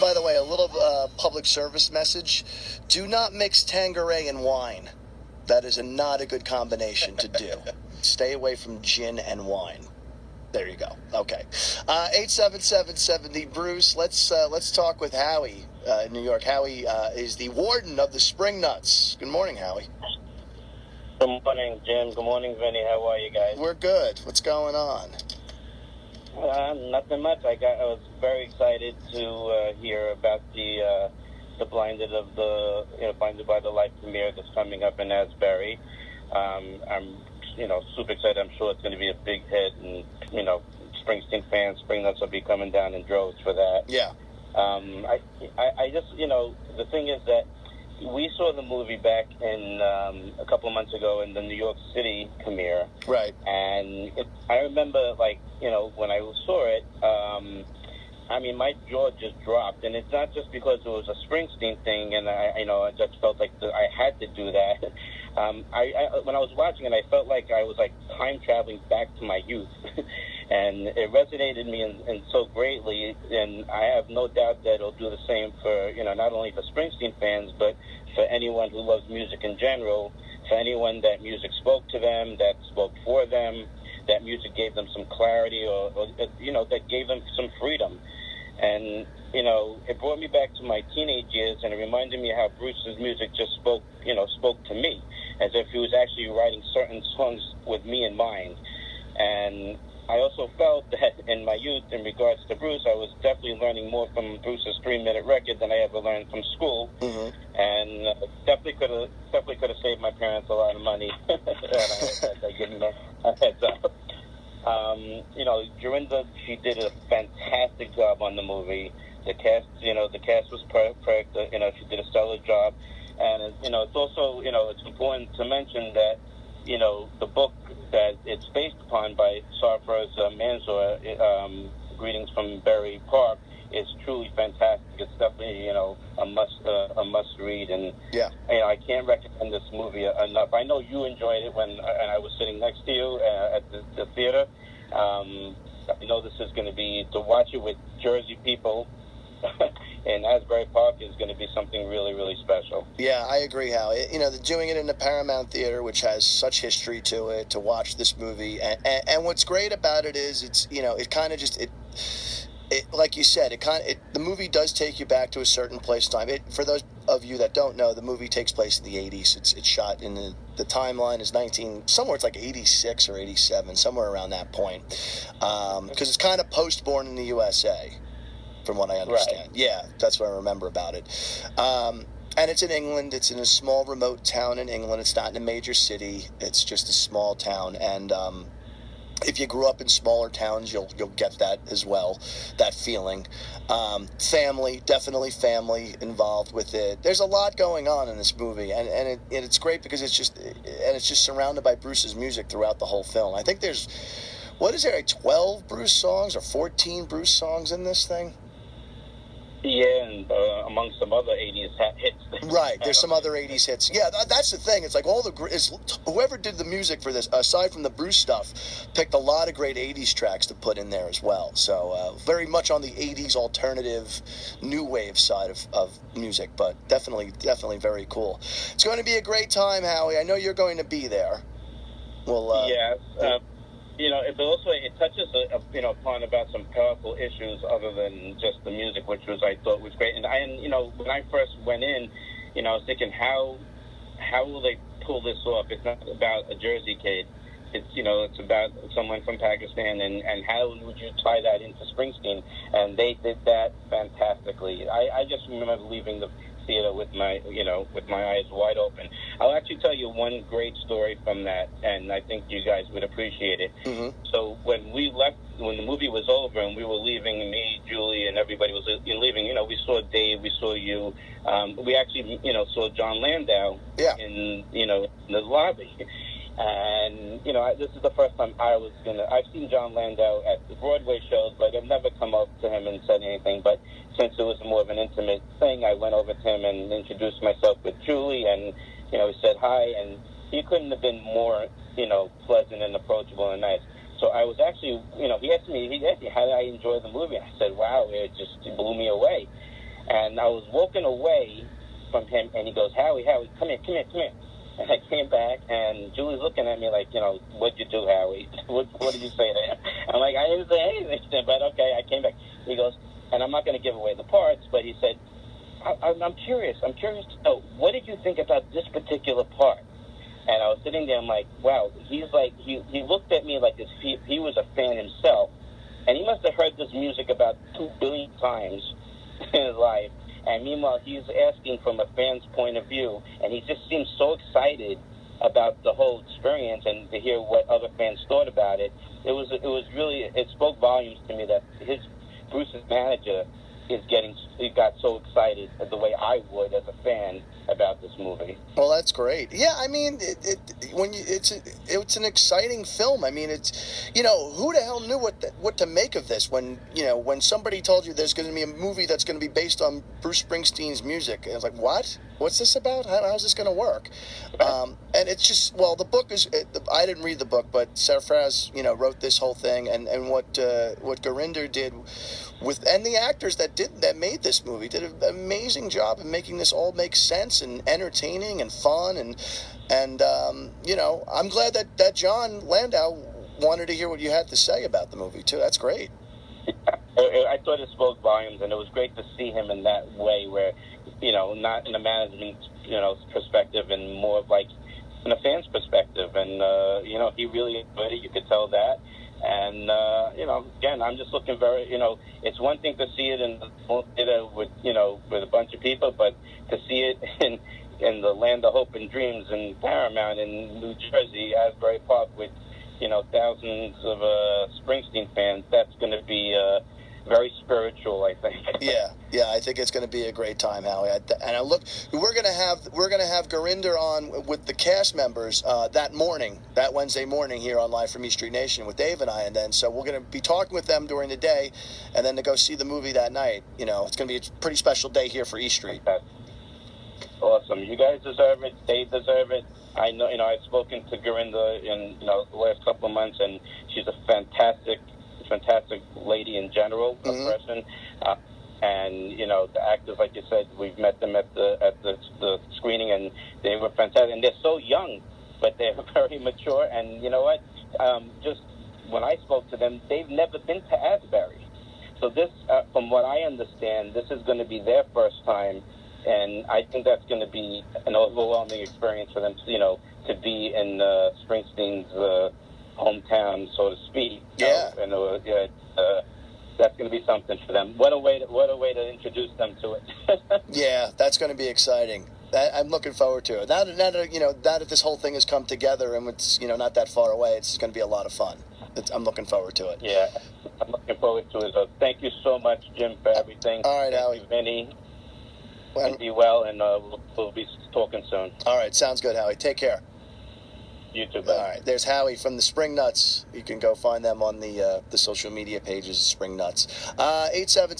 By the way, a little public service message. Do not mix Tanqueray and wine. That is not a good combination to do. Stay away from gin and wine. There you go. Okay. 877-70 Bruce. Let's talk with Howie in New York. Howie is the warden of the Spring Nuts. Good morning, Howie. Good morning, Jim. Good morning, Vinny. How are you guys? We're good. What's going on? Nothing much. I was very excited to hear about the Blinded by the Light premiere that's coming up in Asbury. I'm super excited. I'm sure it's going to be a big hit, and Springsteen fans, Spring Nuts will be coming down in droves for that. Yeah. I just the thing is that we saw the movie back in a couple of months ago in the New York City premiere. Right. And I remember, when I saw it, my jaw just dropped. And it's not just because it was a Springsteen thing, and I just felt like I had to do that. When I was watching it, I felt like I was time traveling back to my youth. And it resonated me in so greatly, and I have no doubt that it'll do the same for, not only for Springsteen fans, but for anyone who loves music in general, for anyone that music spoke to them, that spoke for them, that music gave them some clarity or that gave them some freedom. And, it brought me back to my teenage years, and it reminded me how Bruce's music just spoke to me, as if he was actually writing certain songs with me in mind. And I also felt that in my youth, in regards to Bruce, I was definitely learning more from Bruce's 3-minute record than I ever learned from school, and definitely could have saved my parents a lot of money. I give them a heads up. Jorinda, she did a fantastic job on the movie. The cast was perfect. She did a stellar job, and it's also it's important to mention that the book that it's based upon by Sarfraz Manzoor, Greetings from Berry Park, is truly fantastic. It's definitely a must read, and I can't recommend this movie enough. I know you enjoyed it when I was sitting next to you at the theater. I know this is going to be, to watch it with Jersey people in Asbury Park is going to be something really, really special. Yeah, I agree, Hal. Doing it in the Paramount Theater, which has such history to it, to watch this movie, and what's great about it is it's it kind of just like you said, the movie does take you back to a certain place in time. For those of you that don't know, the movie takes place in the 80s. It's shot in the timeline is it's like 86 or 87, somewhere around that point, because it's kind of post-Born in the USA. From what I understand. Right. Yeah, that's what I remember about it. And it's in England. It's in a small, remote town in England. It's not in a major city. It's just a small town. And if you grew up in smaller towns, you'll get that as well, that feeling. Definitely family involved with it. There's a lot going on in this movie, and it's great because it's just surrounded by Bruce's music throughout the whole film. I think there's, 12 Bruce songs or 14 Bruce songs in this thing? Yeah, and among some other 80s hits. Right, there's some other 80s hits. Yeah, that's the thing. It's like whoever did the music for this, aside from the Bruce stuff, picked a lot of great 80s tracks to put in there as well. So very much on the 80s alternative, new wave side of music, but definitely very cool. It's going to be a great time, Howie. I know you're going to be there. Well, yes. It touches upon about some powerful issues other than just the music, which I thought was great. And when I first went in, I was thinking, how will they pull this off? It's not about a Jersey kid. It's about someone from Pakistan, and how would you tie that into Springsteen? And they did that fantastically. I just remember leaving the theater with my eyes wide open. I'll actually tell you one great story from that, and I think you guys would appreciate it. Mm-hmm. So when the movie was over and we were leaving, me, Julie, and everybody was leaving, we saw Dave, we saw you. We actually, saw John Landau in the lobby. And, this is the first time I've seen John Landau at the Broadway shows, but I've never come up to him and said anything. But since it was more of an intimate thing, I went over to him and introduced myself with Julie, and, he said hi, and he couldn't have been more, pleasant and approachable and nice. So I was actually, he asked me how did I enjoy the movie? I said, wow, it just blew me away. And I was walking away from him, and he goes, Howie, come here, come here, come here. And I came back, and Julie's looking at me like, what'd you do, Howie? What did you say to him? I'm like, I didn't say anything, but okay, I came back. He goes, and I'm not going to give away the parts, but he said, I'm curious. I'm curious to know, what did you think about this particular part? And I was sitting there, I'm like, wow, he's like, he looked at me like if he was a fan himself, and he must have heard this music about 2 billion times in his life. And meanwhile, he's asking from a fan's point of view, and he just seems so excited about the whole experience and to hear what other fans thought about it. It was really, it spoke volumes to me that Bruce's manager he got so excited the way I would as a fan about this movie. Well, that's great. Yeah, I mean, it's an exciting film. I mean, it's, who the hell knew what to make of this when somebody told you there's going to be a movie that's going to be based on Bruce Springsteen's music. And I was like, what? What's this about? How's this going to work? And it's just, well, the book is, I didn't read the book, but Sarfraz, wrote this whole thing, and what Gurinder did and the actors that made this movie did an amazing job of making this all make sense and entertaining and fun, and I'm glad that John Landau wanted to hear what you had to say about the movie too. That's great. I thought it spoke volumes, and it was great to see him in that way, where not in a management perspective, and more of like in a fan's perspective, and he really enjoyed it. You could tell that. And, again, I'm just looking it's one thing to see it in with a bunch of people, but to see it in the land of hope and dreams in Paramount in New Jersey, Asbury Park, with, thousands of Springsteen fans, that's going to be very spiritual, I think. Yeah, I think it's going to be a great time, Howie. We're going to have Gurinder on with the cast members that Wednesday morning here on Live from East Street Nation with Dave and I, and then so we're going to be talking with them during the day, and then to go see the movie that night. It's going to be a pretty special day here for East Street. Awesome. You guys deserve it. They deserve it. I know. I've spoken to Gurinder in the last couple of months, and she's a fantastic lady in general, a person. And the actors, like you said, we've met them at the screening, and they were fantastic. And they're so young, but they're very mature. And you know what? Just when I spoke to them, they've never been to Asbury. So this, from what I understand, this is going to be their first time, and I think that's going to be an overwhelming experience for them. To be in Springsteen's hometown, so to speak. Yeah. That's going to be something for them. What a way to introduce them to it. Yeah, that's going to be exciting. I'm looking forward to it. Now that this whole thing has come together and it's not that far away, it's going to be a lot of fun. I'm looking forward to it. Yeah, I'm looking forward to it. So thank you so much, Jim, for everything. All right, Howie. Thank you, Vinny. And be well, and we'll be talking soon. All right, sounds good, Howie. Take care. You too, bud. All right, there's Howie from the Spring Nuts. You can go find them on the social media pages of Spring Nuts. 877